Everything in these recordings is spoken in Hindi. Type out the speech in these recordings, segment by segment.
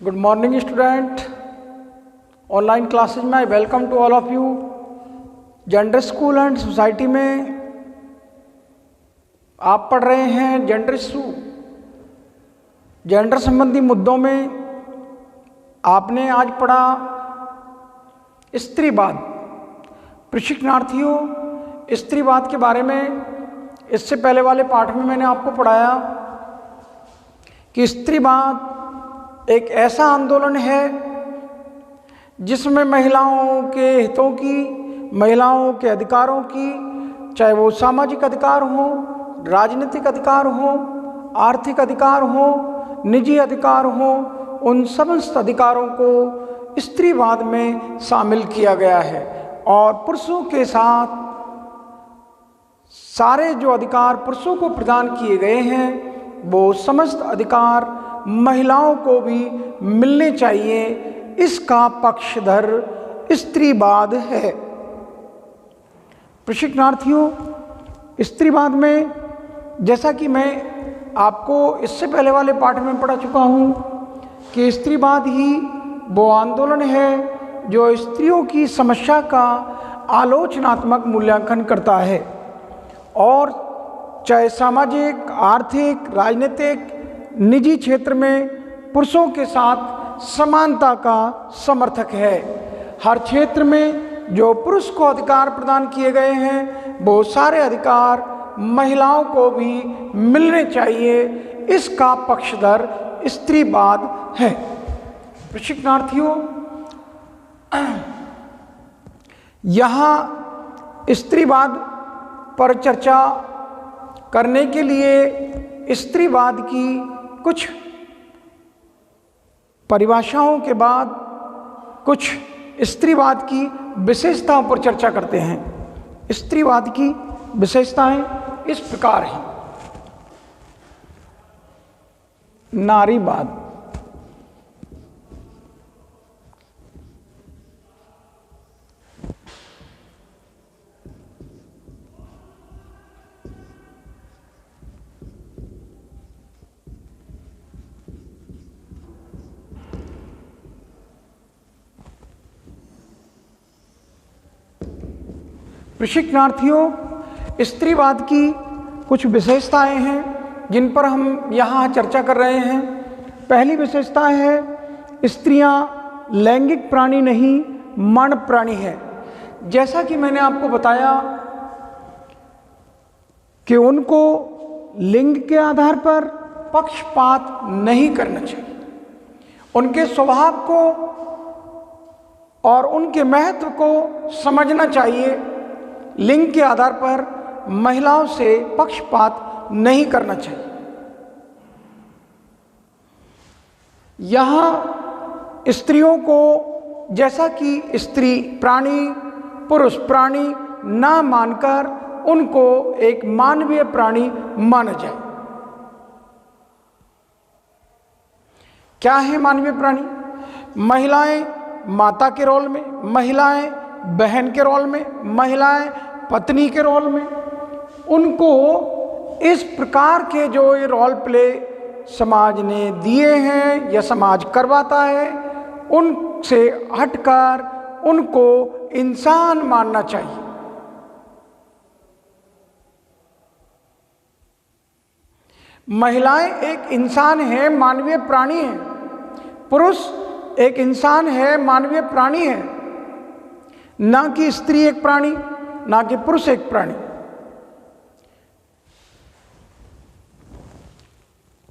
Good morning student. Online classes में I welcome to all of you. Gender school and society में आप पढ़ रहे हैं जेंडर इशू। जेंडर संबंधी मुद्दों में आपने आज पढ़ा स्त्रीवाद। प्रशिक्षणार्थियों, स्त्रीवाद के बारे में इससे पहले वाले पाठ में मैंने आपको पढ़ाया कि स्त्रीवाद एक ऐसा आंदोलन है जिसमें महिलाओं के हितों की, महिलाओं के अधिकारों की, चाहे वो सामाजिक अधिकार हो, राजनीतिक अधिकार हो, आर्थिक अधिकार हो, निजी अधिकार हो, उन समस्त अधिकारों को स्त्रीवाद में शामिल किया गया है। और पुरुषों के साथ सारे जो अधिकार पुरुषों को प्रदान किए गए हैं वो समस्त अधिकार महिलाओं को भी मिलने चाहिए, इसका पक्षधर स्त्रीवाद है। प्रशिक्षणार्थियों, स्त्रीवाद में जैसा कि मैं आपको इससे पहले वाले पाठ में पढ़ा चुका हूँ कि स्त्रीवाद ही वो आंदोलन है जो स्त्रियों की समस्या का आलोचनात्मक मूल्यांकन करता है और चाहे सामाजिक, आर्थिक, राजनीतिक, निजी क्षेत्र में पुरुषों के साथ समानता का समर्थक है। हर क्षेत्र में जो पुरुष को अधिकार प्रदान किए गए हैं वो सारे अधिकार महिलाओं को भी मिलने चाहिए, इसका पक्षधर स्त्रीवाद है। प्रशिक्षणार्थियों, यहाँ स्त्रीवाद पर चर्चा करने के लिए स्त्रीवाद की कुछ परिभाषाओं के बाद कुछ स्त्रीवाद की विशेषताओं पर चर्चा करते हैं। स्त्रीवाद की विशेषताएं इस प्रकार हैं। नारीवाद, प्रशिक्षणार्थियों, स्त्रीवाद की कुछ विशेषताएं हैं जिन पर हम यहाँ चर्चा कर रहे हैं। पहली विशेषता है स्त्रियां लैंगिक प्राणी नहीं, मण प्राणी है। जैसा कि मैंने आपको बताया कि उनको लिंग के आधार पर पक्षपात नहीं करना चाहिए। उनके स्वभाव को और उनके महत्व को समझना चाहिए। लिंग के आधार पर महिलाओं से पक्षपात नहीं करना चाहिए। यहाँ स्त्रियों को जैसा कि स्त्री प्राणी, पुरुष प्राणी ना मानकर उनको एक मानवीय प्राणी माना जाए। क्या है मानवीय प्राणी? महिलाएं माता के रोल में, महिलाएं बहन के रोल में, महिलाएं पत्नी के रोल में, उनको इस प्रकार के जो ये रोल प्ले समाज ने दिए हैं या समाज करवाता है उनसे हटकर उनको इंसान मानना चाहिए। महिलाएं एक इंसान है, मानवीय प्राणी है। पुरुष एक इंसान है, मानवीय प्राणी है, ना कि स्त्री एक प्राणी, ना कि पुरुष एक प्राणी।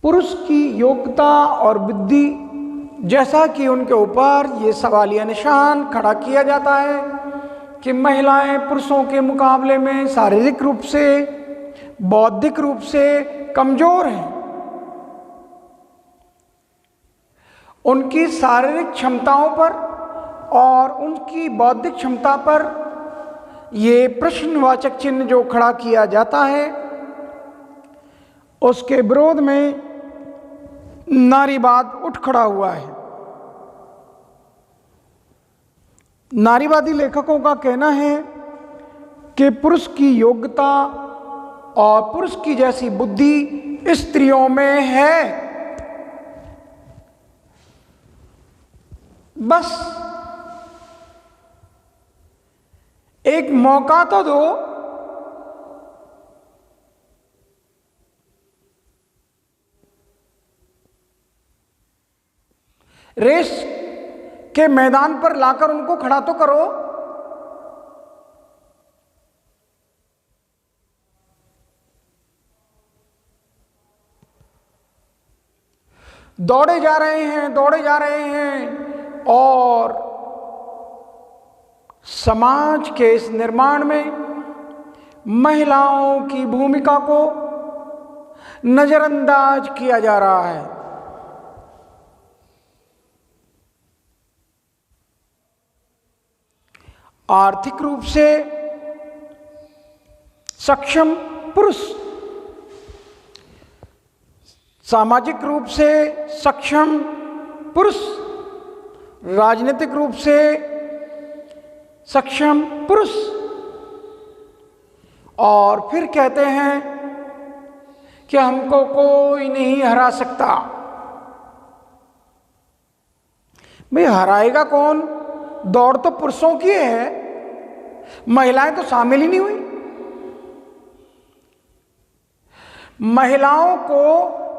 पुरुष की योग्यता और बुद्धि, जैसा कि उनके ऊपर ये सवालिया निशान खड़ा किया जाता है कि महिलाएं पुरुषों के मुकाबले में शारीरिक रूप से, बौद्धिक रूप से कमजोर हैं। उनकी शारीरिक क्षमताओं पर और उनकी बौद्धिक क्षमता पर ये प्रश्नवाचक चिन्ह जो खड़ा किया जाता है उसके विरोध में नारीवाद उठ खड़ा हुआ है। नारीवादी लेखकों का कहना है कि पुरुष की योग्यता और पुरुष की जैसी बुद्धि स्त्रियों में है। बस एक मौका तो दो। रेस के मैदान पर लाकर उनको खड़ा तो करो। दौड़े जा रहे हैं, दौड़े जा रहे हैं, और समाज के इस निर्माण में महिलाओं की भूमिका को नजरअंदाज किया जा रहा है। आर्थिक रूप से सक्षम पुरुष, सामाजिक रूप से सक्षम पुरुष, राजनीतिक रूप से सक्षम पुरुष, और फिर कहते हैं कि हमको कोई नहीं हरा सकता। भाई हराएगा कौन? दौड़ तो पुरुषों की है, महिलाएं तो शामिल ही नहीं हुई। महिलाओं को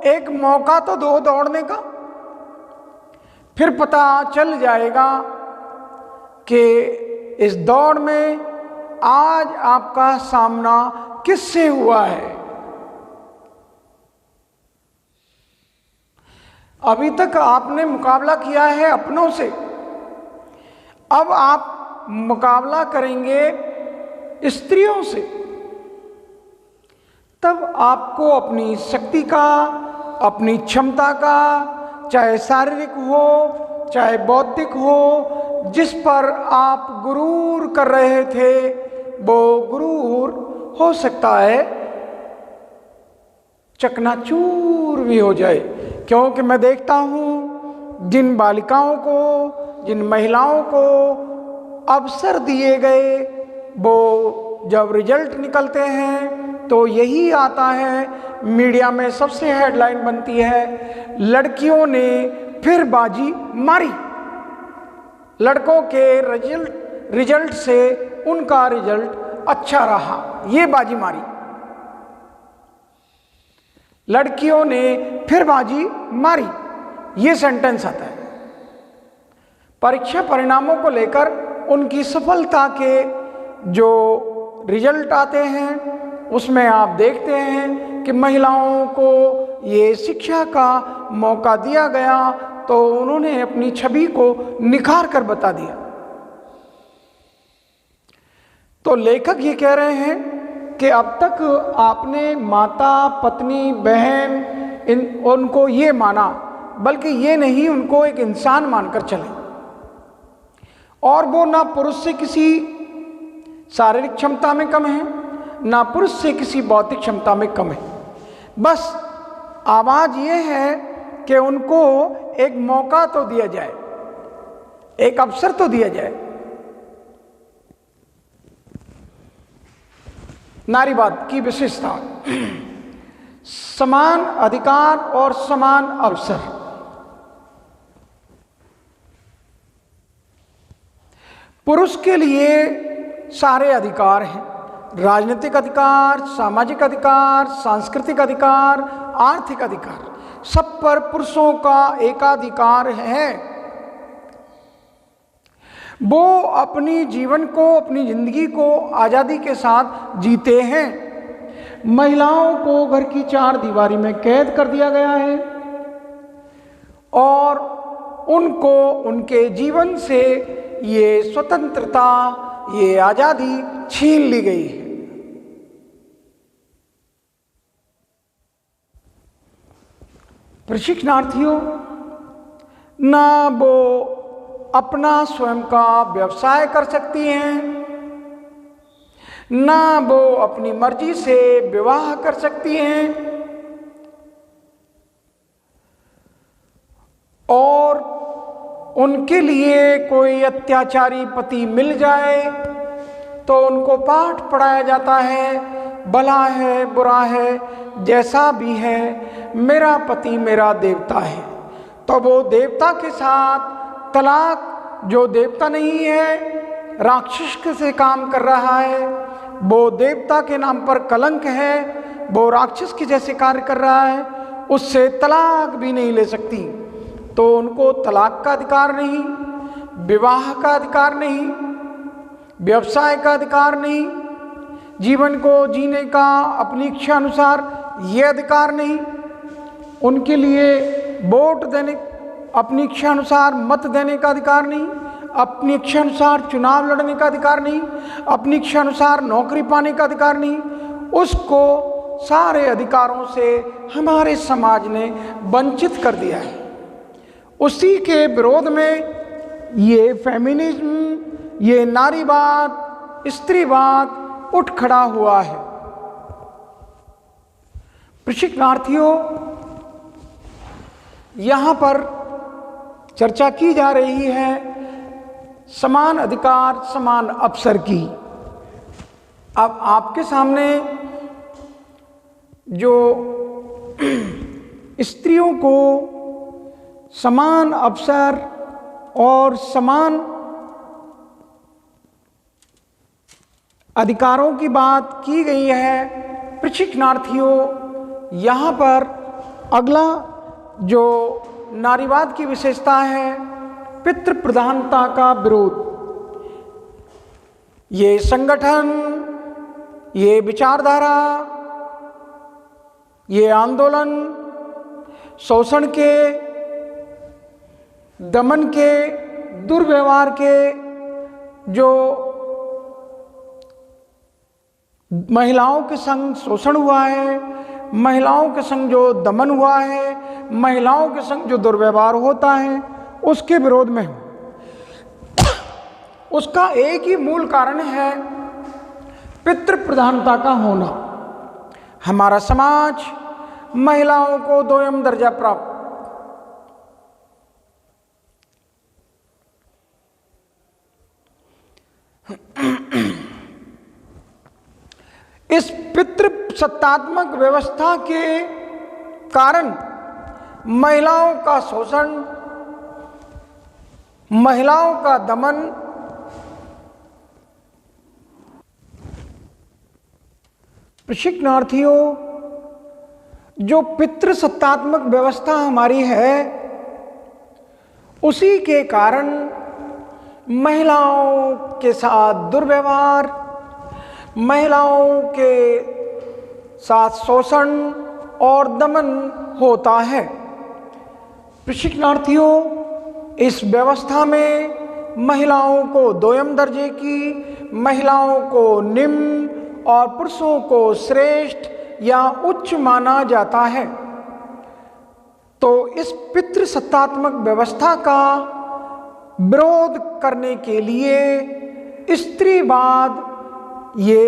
एक मौका तो दो दौड़ने का, फिर पता चल जाएगा कि इस दौड़ में आज आपका सामना किससे हुआ है। अभी तक आपने मुकाबला किया है अपनों से, अब आप मुकाबला करेंगे स्त्रियों से। तब आपको अपनी शक्ति का, अपनी क्षमता का, चाहे शारीरिक हो चाहे बौद्धिक हो, जिस पर आप गुरूर कर रहे थे, वो गुरूर हो सकता है चकनाचूर भी हो जाए। क्योंकि मैं देखता हूँ जिन बालिकाओं को, जिन महिलाओं को अवसर दिए गए, वो जब रिजल्ट निकलते हैं तो यही आता है, मीडिया में सबसे हेडलाइन बनती है, लड़कियों ने फिर बाजी मारी। लड़कों के रिजल्ट से उनका रिजल्ट अच्छा रहा, ये बाजी मारी। लड़कियों ने फिर बाजी मारी, ये सेंटेंस आता है। परीक्षा परिणामों को लेकर उनकी सफलता के जो रिजल्ट आते हैं उसमें आप देखते हैं कि महिलाओं को ये शिक्षा का मौका दिया गया तो उन्होंने अपनी छवि को निखार कर बता दिया। तो लेखक ये कह रहे हैं कि अब तक आपने माता, पत्नी, बहन उनको ये माना, बल्कि ये नहीं, उनको एक इंसान मानकर चले। और वो ना पुरुष से किसी शारीरिक क्षमता में कम है, ना पुरुष से किसी बौद्धिक क्षमता में कम है। बस आवाज ये है कि उनको एक मौका तो दिया जाए, एक अवसर तो दिया जाए। नारीवाद की विशेषता, समान अधिकार और समान अवसर। पुरुष के लिए सारे अधिकार हैं, राजनीतिक अधिकार, सामाजिक अधिकार, सांस्कृतिक अधिकार, आर्थिक अधिकार, सब पर पुरुषों का एकाधिकार है। वो अपनी जीवन को, अपनी जिंदगी को आज़ादी के साथ जीते हैं। महिलाओं को घर की चार दीवारी में कैद कर दिया गया है और उनको उनके जीवन से ये स्वतंत्रता, ये आज़ादी छीन ली गई है। प्रशिक्षणार्थियों, ना वो अपना स्वयं का व्यवसाय कर सकती हैं, ना वो अपनी मर्जी से विवाह कर सकती हैं, और उनके लिए कोई अत्याचारी पति मिल जाए तो उनको पाठ पढ़ाया जाता है, भला है बुरा है जैसा भी है, मेरा पति मेरा देवता है। तो वो देवता के साथ तलाक जो देवता नहीं है, राक्षस से काम कर रहा है, वो देवता के नाम पर कलंक है, वो राक्षस के जैसे कार्य कर रहा है, उससे तलाक भी नहीं ले सकती। तो उनको तलाक का अधिकार नहीं, विवाह का अधिकार नहीं, व्यवसाय का अधिकार नहीं, जीवन को जीने का अपनी इच्छा अनुसार ये अधिकार नहीं, उनके लिए वोट देने, अपनी इच्छा अनुसार मत देने का अधिकार नहीं, अपनी इच्छा अनुसार चुनाव लड़ने का अधिकार नहीं, अपनी इच्छा अनुसार नौकरी पाने का अधिकार नहीं। उसको सारे अधिकारों से हमारे समाज ने वंचित कर दिया है। उसी के विरोध में ये फेमिनिज्म, ये नारीवाद, स्त्रीवाद उठ खड़ा हुआ है। प्रशिक्षणार्थियों, यहाँ पर चर्चा की जा रही है समान अधिकार समान अवसर की। अब आपके सामने जो स्त्रियों को समान अवसर और समान अधिकारों की बात की गई है, प्रशिक्षणार्थियों, यहाँ पर अगला जो नारीवाद की विशेषता है, पितृ प्रधानता का विरोध। ये संगठन, ये विचारधारा, ये आंदोलन शोषण के, दमन के, दुर्व्यवहार के, जो महिलाओं के संग शोषण हुआ है, महिलाओं के संग जो दमन हुआ है, महिलाओं के संग जो दुर्व्यवहार होता है, उसके विरोध में उसका एक ही मूल कारण है पितृ प्रधानता का होना। हमारा समाज महिलाओं को दोयम दर्जा प्राप्त, इस पितृ सत्तात्मक व्यवस्था के कारण महिलाओं का शोषण, महिलाओं का दमन, प्रशिक्षणार्थियों, जो पितृ सत्तात्मक व्यवस्था हमारी है, उसी के कारण महिलाओं के साथ दुर्व्यवहार, महिलाओं के साथ शोषण और दमन होता है। प्रशिक्षणार्थियों, इस व्यवस्था में महिलाओं को दोयम दर्जे की, महिलाओं को निम्न और पुरुषों को श्रेष्ठ या उच्च माना जाता है। तो इस पितृ सत्तात्मक व्यवस्था का विरोध करने के लिए स्त्रीवाद, ये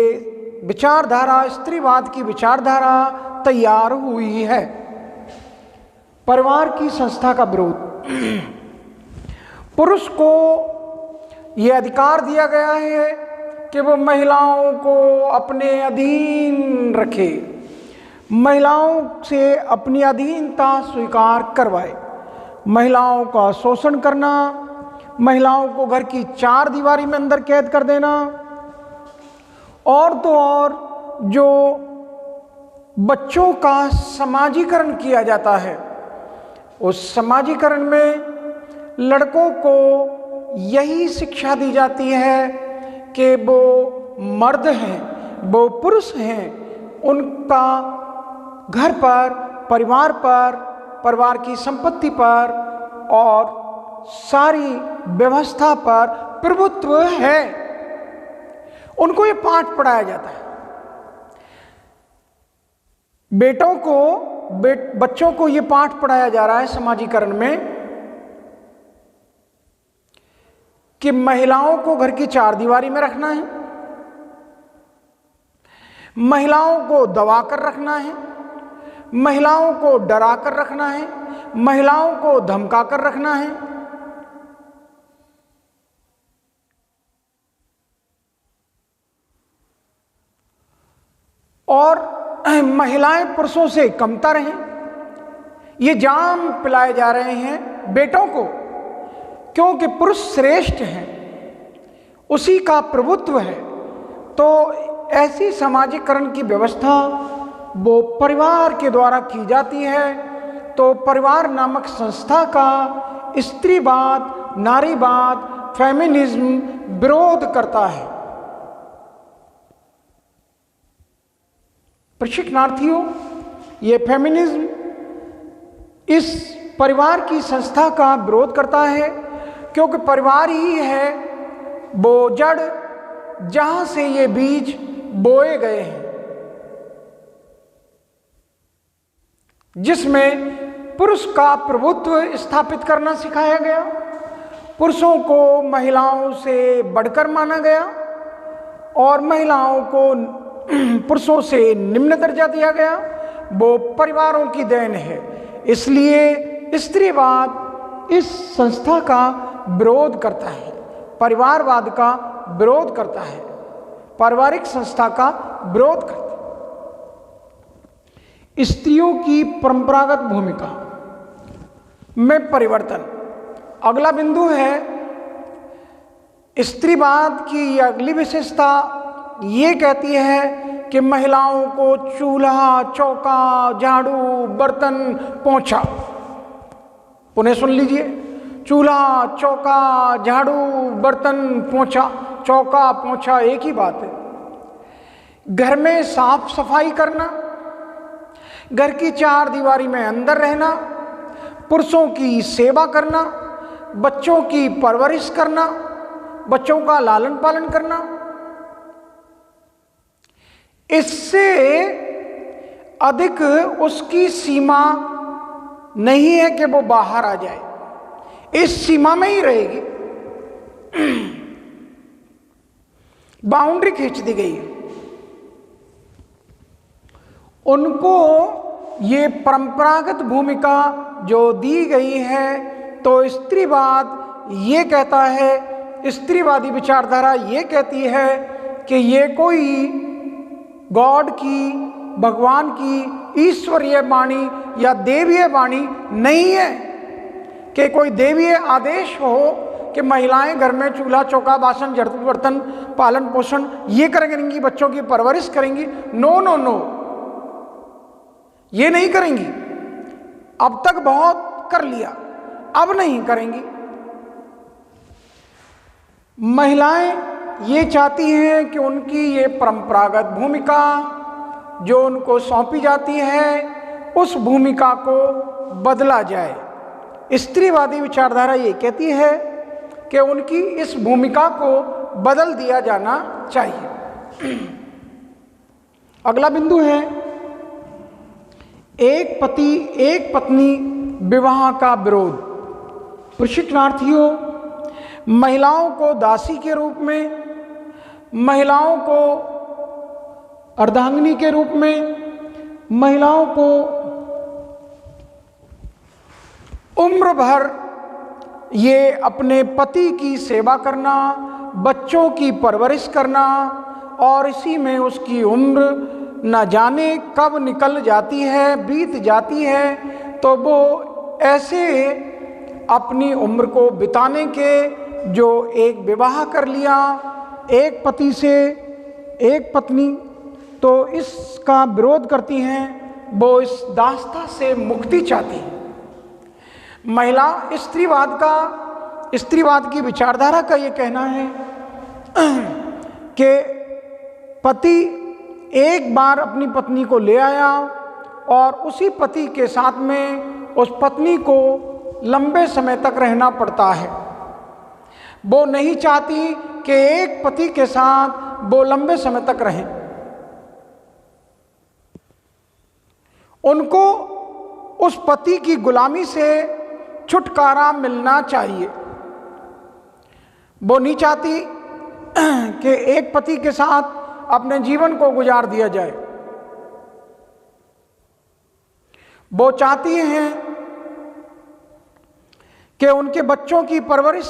विचारधारा, स्त्रीवाद की विचारधारा तैयार हुई है। परिवार की संस्था का विरोध। पुरुष को यह अधिकार दिया गया है कि वो महिलाओं को अपने अधीन रखे, महिलाओं से अपनी अधीनता स्वीकार करवाए। महिलाओं का शोषण करना, महिलाओं को घर की चार दीवारी में अंदर कैद कर देना, और तो और जो बच्चों का समाजीकरण किया जाता है, उस समाजीकरण में लड़कों को यही शिक्षा दी जाती है कि वो मर्द हैं, वो पुरुष हैं, उनका घर पर, परिवार पर, परिवार की संपत्ति पर और सारी व्यवस्था पर प्रभुत्व है। उनको ये पाठ पढ़ाया जाता है। बेटों को, बच्चों को ये पाठ पढ़ाया जा रहा है समाजीकरण में कि महिलाओं को घर की चार दीवारी में रखना है, महिलाओं को दबा कर रखना है, महिलाओं को डरा कर रखना है, महिलाओं को धमका कर रखना है। और महिलाएं पुरुषों से कमतर हैं। ये जाम पिलाए जा रहे हैं बेटों को क्योंकि पुरुष श्रेष्ठ हैं, उसी का प्रभुत्व है, तो ऐसी सामाजिकरण की व्यवस्था वो परिवार के द्वारा की जाती है। तो परिवार नामक संस्था का स्त्रीवाद, नारीवाद, फेमिनिज्म विरोध करता है। प्रशिक्षणार्थियों, ये फेमिनिज्म इस परिवार की संस्था का विरोध करता है, क्योंकि परिवार ही है वो जड़ जहां से ये बीज बोए गए हैं, जिसमें पुरुष का प्रभुत्व स्थापित करना सिखाया गया, पुरुषों को महिलाओं से बढ़कर माना गया और महिलाओं को पुरुषों से निम्न दर्जा दिया गया। वो परिवारों की देन है। इसलिए स्त्रीवाद इस संस्था का विरोध करता है, परिवारवाद का विरोध करता है, पारिवारिक संस्था का विरोध करता है। स्त्रियों की परंपरागत भूमिका में परिवर्तन अगला बिंदु है। स्त्रीवाद की अगली विशेषता ये कहती है कि महिलाओं को चूल्हा, चौका, झाड़ू, बर्तन, पोंछा, पुनः सुन लीजिए, चूल्हा, चौका, झाड़ू, बर्तन, पोंछा, चौका, पोंछा एक ही बात है। घर में साफ सफाई करना, घर की चार दीवारी में अंदर रहना, पुरुषों की सेवा करना, बच्चों की परवरिश करना, बच्चों का लालन पालन करना, इससे अधिक उसकी सीमा नहीं है कि वो बाहर आ जाए, इस सीमा में ही रहेगी। बाउंड्री खींच दी गई है। उनको ये परंपरागत भूमिका जो दी गई है, तो स्त्रीवाद ये कहता है, स्त्रीवादी विचारधारा ये कहती है कि ये कोई गॉड की, भगवान की ईश्वरीय वाणी या देवीय वाणी नहीं है, कि कोई देवीय आदेश हो कि महिलाएं घर में चूल्हा, चौका, बासन, झाड़ू, बर्तन, पालन पोषण ये करेंगी, बच्चों की परवरिश करेंगी। नो नो नो, ये नहीं करेंगी। अब तक बहुत कर लिया, अब नहीं करेंगी। महिलाएं ये चाहती हैं कि उनकी ये परंपरागत भूमिका जो उनको सौंपी जाती है, उस भूमिका को बदला जाए। स्त्रीवादी विचारधारा ये कहती है कि उनकी इस भूमिका को बदल दिया जाना चाहिए। अगला बिंदु है एक पति एक पत्नी विवाह का विरोध। प्रशिक्षणार्थियों, महिलाओं को दासी के रूप में, महिलाओं को अर्धांगिनी के रूप में, महिलाओं को उम्र भर ये अपने पति की सेवा करना, बच्चों की परवरिश करना, और इसी में उसकी उम्र न जाने कब निकल जाती है, बीत जाती है, तो वो ऐसे अपनी उम्र को बिताने के, जो एक विवाह कर लिया एक पति से एक पत्नी, तो इसका विरोध करती हैं, वो इस दासता से मुक्ति चाहती है। महिला स्त्रीवाद की विचारधारा का ये कहना है कि पति एक बार अपनी पत्नी को ले आया और उसी पति के साथ में उस पत्नी को लंबे समय तक रहना पड़ता है। वो नहीं चाहती कि एक पति के साथ वो लंबे समय तक रहें। उनको उस पति की गुलामी से छुटकारा मिलना चाहिए। वो नहीं चाहती कि एक पति के साथ अपने जीवन को गुजार दिया जाए। वो चाहती हैं कि उनके बच्चों की परवरिश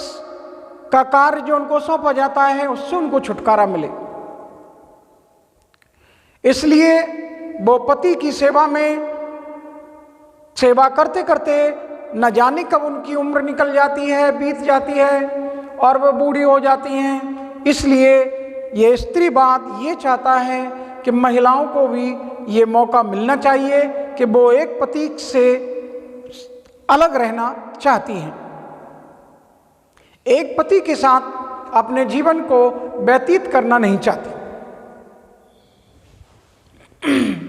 का कार्य जो उनको सौंपा जाता है, उससे उनको छुटकारा मिले। इसलिए वो पति की सेवा में सेवा करते करते न जाने कब उनकी उम्र निकल जाती है, बीत जाती है और वह बूढ़ी हो जाती हैं। इसलिए ये स्त्रीवाद ये चाहता है कि महिलाओं को भी ये मौका मिलना चाहिए कि वो एक पति से अलग रहना चाहती हैं, एक पति के साथ अपने जीवन को व्यतीत करना नहीं चाहती।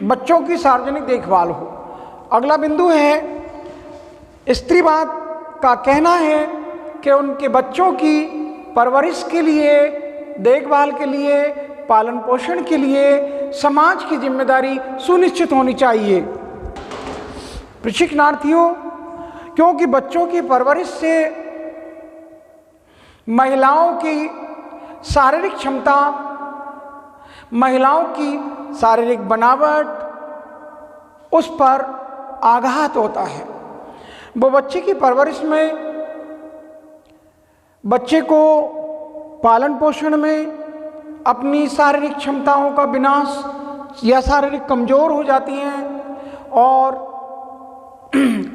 बच्चों की सार्वजनिक देखभाल हो। अगला बिंदु है, स्त्रीवाद का कहना है कि उनके बच्चों की परवरिश के लिए, देखभाल के लिए, पालन पोषण के लिए समाज की जिम्मेदारी सुनिश्चित होनी चाहिए। प्रशिक्षणार्थियों, क्योंकि बच्चों की परवरिश से महिलाओं की शारीरिक क्षमता, महिलाओं की शारीरिक बनावट, उस पर आघात होता है। वो बच्चे की परवरिश में, बच्चे को पालन पोषण में अपनी शारीरिक क्षमताओं का विनाश या शारीरिक कमजोर हो जाती हैं और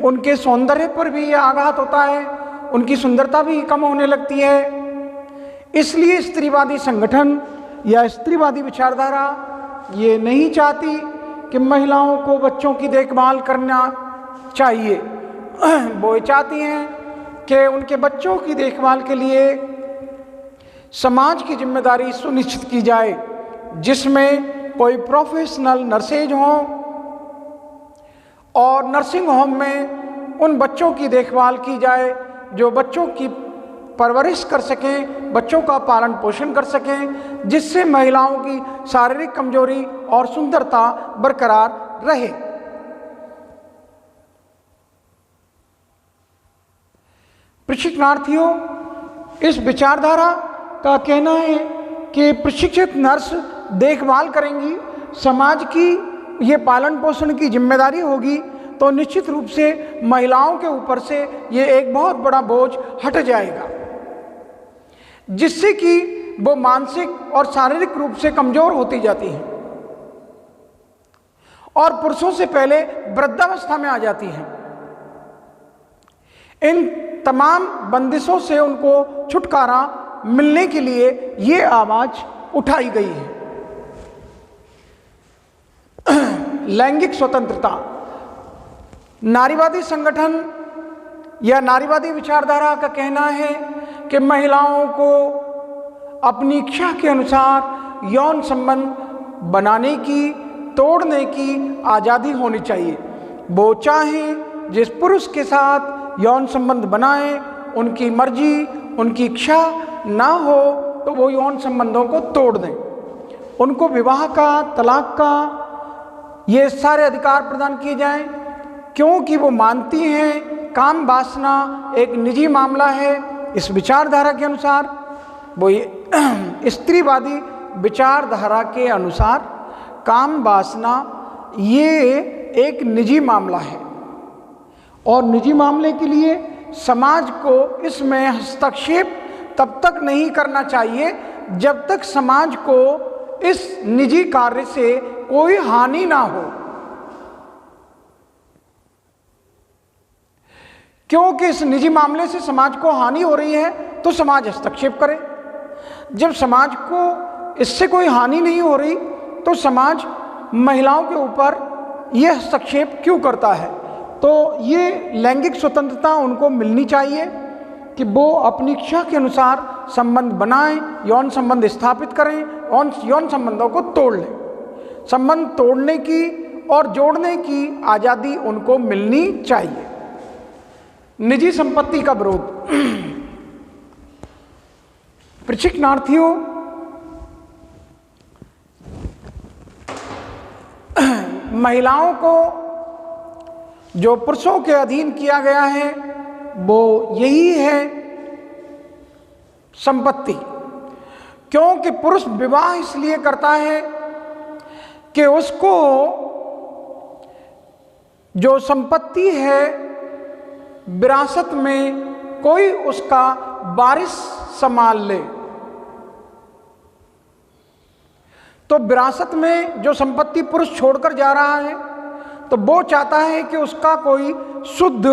उनके सौंदर्य पर भी यह आघात होता है, उनकी सुंदरता भी कम होने लगती है। इसलिए स्त्रीवादी संगठन या स्त्रीवादी विचारधारा ये नहीं चाहती कि महिलाओं को बच्चों की देखभाल करना चाहिए। वो चाहती हैं कि उनके बच्चों की देखभाल के लिए समाज की जिम्मेदारी सुनिश्चित की जाए, जिसमें कोई प्रोफेशनल नर्सेज हों और नर्सिंग होम में उन बच्चों की देखभाल की जाए जो बच्चों की परवरिश कर सकें, बच्चों का पालन पोषण कर सकें, जिससे महिलाओं की शारीरिक कमजोरी और सुंदरता बरकरार रहे। प्रशिक्षणार्थियों, इस विचारधारा का कहना है कि प्रशिक्षित नर्स देखभाल करेंगी, समाज की ये पालन पोषण की जिम्मेदारी होगी, तो निश्चित रूप से महिलाओं के ऊपर से ये एक बहुत बड़ा बोझ हट जाएगा, जिससे कि वो मानसिक और शारीरिक रूप से कमजोर होती जाती हैं और पुरुषों से पहले वृद्धावस्था में आ जाती हैं। इन तमाम बंदिशों से उनको छुटकारा मिलने के लिए ये आवाज उठाई गई है। लैंगिक स्वतंत्रता। नारीवादी संगठन या नारीवादी विचारधारा का कहना है कि महिलाओं को अपनी इच्छा के अनुसार यौन संबंध बनाने की, तोड़ने की आज़ादी होनी चाहिए। वो चाहें जिस पुरुष के साथ यौन संबंध बनाएं, उनकी मर्जी, उनकी इच्छा ना हो तो वो यौन संबंधों को तोड़ दें। उनको विवाह का, तलाक का ये सारे अधिकार प्रदान किए जाएं, क्योंकि वो मानती हैं काम वासना एक निजी मामला है। इस विचारधारा के अनुसार, वो स्त्रीवादी विचारधारा के अनुसार काम वासना ये एक निजी मामला है और निजी मामले के लिए समाज को इसमें हस्तक्षेप तब तक नहीं करना चाहिए जब तक समाज को इस निजी कार्य से कोई हानि ना हो, क्योंकि इस निजी मामले से समाज को हानि हो रही है तो समाज हस्तक्षेप करे। जब समाज को इससे कोई हानि नहीं हो रही तो समाज महिलाओं के ऊपर यह हस्तक्षेप क्यों करता है? तो ये लैंगिक स्वतंत्रता उनको मिलनी चाहिए कि वो अपनी इच्छा के अनुसार संबंध बनाएं, यौन संबंध स्थापित करें, यौन संबंधों को तोड़ लें। संबंध तोड़ने की और जोड़ने की आज़ादी उनको मिलनी चाहिए। निजी संपत्ति का विरोध। प्रशिक्षणार्थियों, महिलाओं को जो पुरुषों के अधीन किया गया है वो यही है संपत्ति, क्योंकि पुरुष विवाह इसलिए करता है कि उसको जो संपत्ति है विरासत में कोई उसका वारिस संभाल ले। तो विरासत में जो संपत्ति पुरुष छोड़कर जा रहा है तो वो चाहता है कि उसका कोई शुद्ध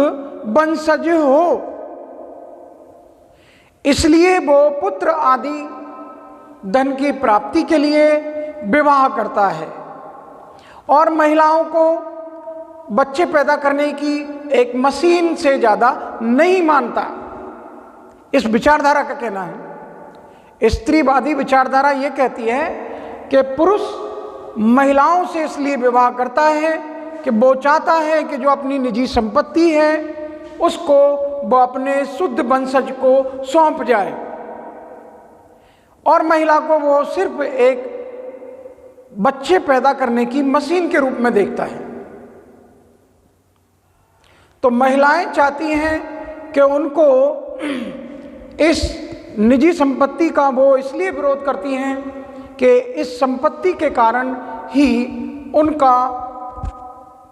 वंशज हो, इसलिए वो पुत्र आदि धन की प्राप्ति के लिए विवाह करता है और महिलाओं को बच्चे पैदा करने की एक मशीन से ज़्यादा नहीं मानता। इस विचारधारा का कहना है, स्त्रीवादी विचारधारा ये कहती है कि पुरुष महिलाओं से इसलिए विवाह करता है कि वो चाहता है कि जो अपनी निजी संपत्ति है उसको वो अपने शुद्ध वंशज को सौंप जाए और महिला को वो सिर्फ एक बच्चे पैदा करने की मशीन के रूप में देखता है। तो महिलाएं चाहती हैं कि उनको इस निजी संपत्ति का वो इसलिए विरोध करती हैं कि इस संपत्ति के कारण ही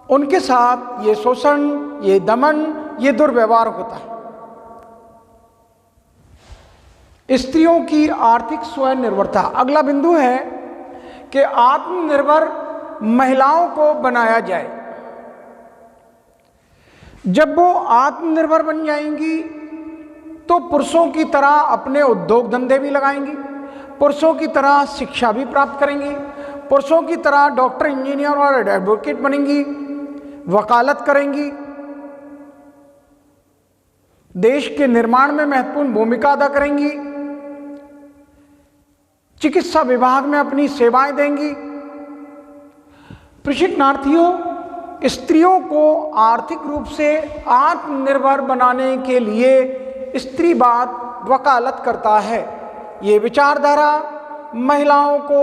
उनके साथ ये शोषण, ये दमन, ये दुर्व्यवहार होता है। स्त्रियों की आर्थिक स्वनिर्भरता, अगला बिंदु है कि आत्मनिर्भर महिलाओं को बनाया जाए। जब वो आत्मनिर्भर बन जाएंगी तो पुरुषों की तरह अपने उद्योग धंधे भी लगाएंगी, पुरुषों की तरह शिक्षा भी प्राप्त करेंगी, पुरुषों की तरह डॉक्टर, इंजीनियर और एडवोकेट बनेंगी, वकालत करेंगी, देश के निर्माण में महत्वपूर्ण भूमिका अदा करेंगी, चिकित्सा विभाग में अपनी सेवाएं देंगी। प्रशिक्षणार्थियों, स्त्रियों को आर्थिक रूप से आत्मनिर्भर बनाने के लिए स्त्रीवाद वकालत करता है। ये विचारधारा महिलाओं को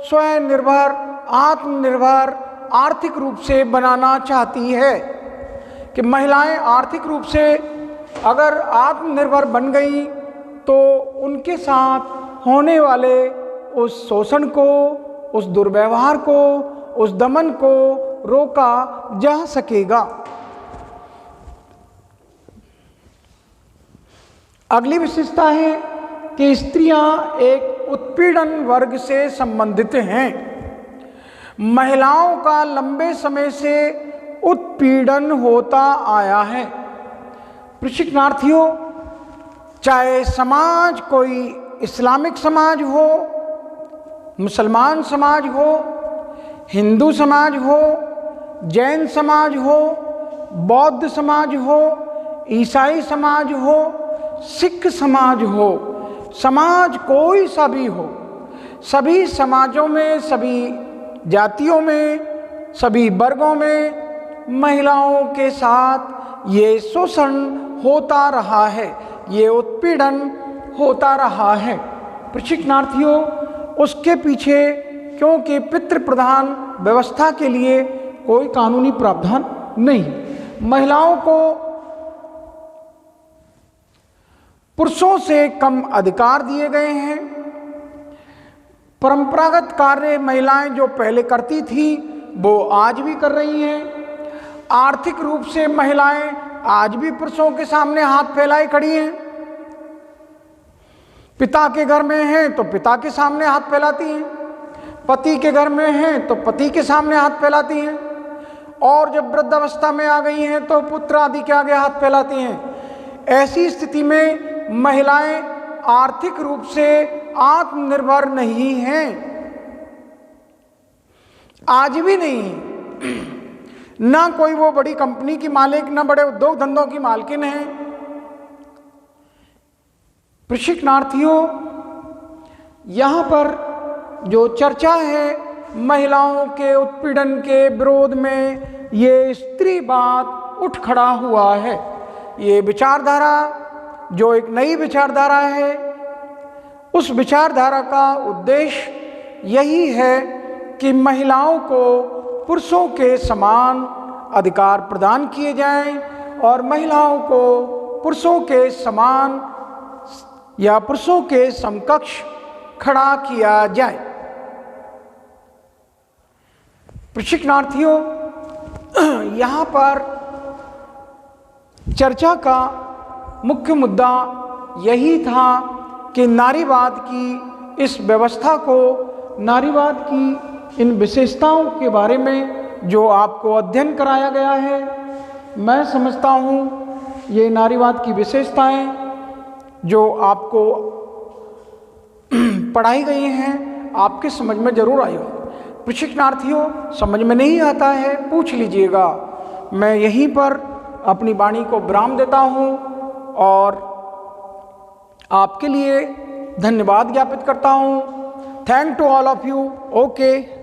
स्वनिर्भर, आत्मनिर्भर, आर्थिक रूप से बनाना चाहती है कि महिलाएं आर्थिक रूप से अगर आत्मनिर्भर बन गई तो उनके साथ होने वाले उस शोषण को, उस दुर्व्यवहार को, उस दमन को रोका जा सकेगा। अगली विशेषता है कि स्त्रियां एक उत्पीड़न वर्ग से संबंधित हैं। महिलाओं का लंबे समय से उत्पीड़न होता आया है। प्रशिक्षणार्थियों, चाहे समाज कोई इस्लामिक समाज हो, मुसलमान समाज हो, हिंदू समाज हो, जैन समाज हो, बौद्ध समाज हो, ईसाई समाज हो, सिख समाज हो, समाज कोई सा भी हो, सभी समाजों में, सभी जातियों में, सभी वर्गों में महिलाओं के साथ ये शोषण होता रहा है, ये उत्पीड़न होता रहा है। प्रशिक्षणार्थियों, उसके पीछे क्योंकि पितृ प्रधान व्यवस्था के लिए कोई कानूनी प्रावधान नहीं, महिलाओं को पुरुषों से कम अधिकार दिए गए हैं। परंपरागत कार्य महिलाएं जो पहले करती थी वो आज भी कर रही हैं। आर्थिक रूप से महिलाएं आज भी पुरुषों के सामने हाथ फैलाए खड़ी हैं। पिता के घर में हैं तो पिता के सामने हाथ फैलाती हैं, पति के घर में हैं तो पति के सामने हाथ फैलाती हैं, और जब वृद्धावस्था में आ गई हैं तो पुत्र आदि के आगे हाथ फैलाती हैं। ऐसी स्थिति में महिलाएं आर्थिक रूप से आत्मनिर्भर नहीं हैं, आज भी नहीं। ना कोई वो बड़ी कंपनी की मालिक, ना बड़े उद्योग धंधों की मालकिन है। प्रशिक्षणार्थियों, यहाँ पर जो चर्चा है महिलाओं के उत्पीड़न के विरोध में, ये स्त्रीवाद उठ खड़ा हुआ है। ये विचारधारा जो एक नई विचारधारा है, उस विचारधारा का उद्देश्य यही है कि महिलाओं को पुरुषों के समान अधिकार प्रदान किए जाएं और महिलाओं को पुरुषों के समान या पुरुषों के समकक्ष खड़ा किया जाए। प्रशिक्षणार्थियों, यहाँ पर चर्चा का मुख्य मुद्दा यही था कि नारीवाद की इस व्यवस्था को, नारीवाद की इन विशेषताओं के बारे में जो आपको अध्ययन कराया गया है, मैं समझता हूँ ये नारीवाद की विशेषताएं जो आपको पढ़ाई गई हैं आपके समझ में जरूर आई हो। प्रशिक्षणार्थियों, समझ में नहीं आता है पूछ लीजिएगा। मैं यहीं पर अपनी वाणी को विराम देता हूँ और आपके लिए धन्यवाद ज्ञापित करता हूँ। Thank to all of you. Okay.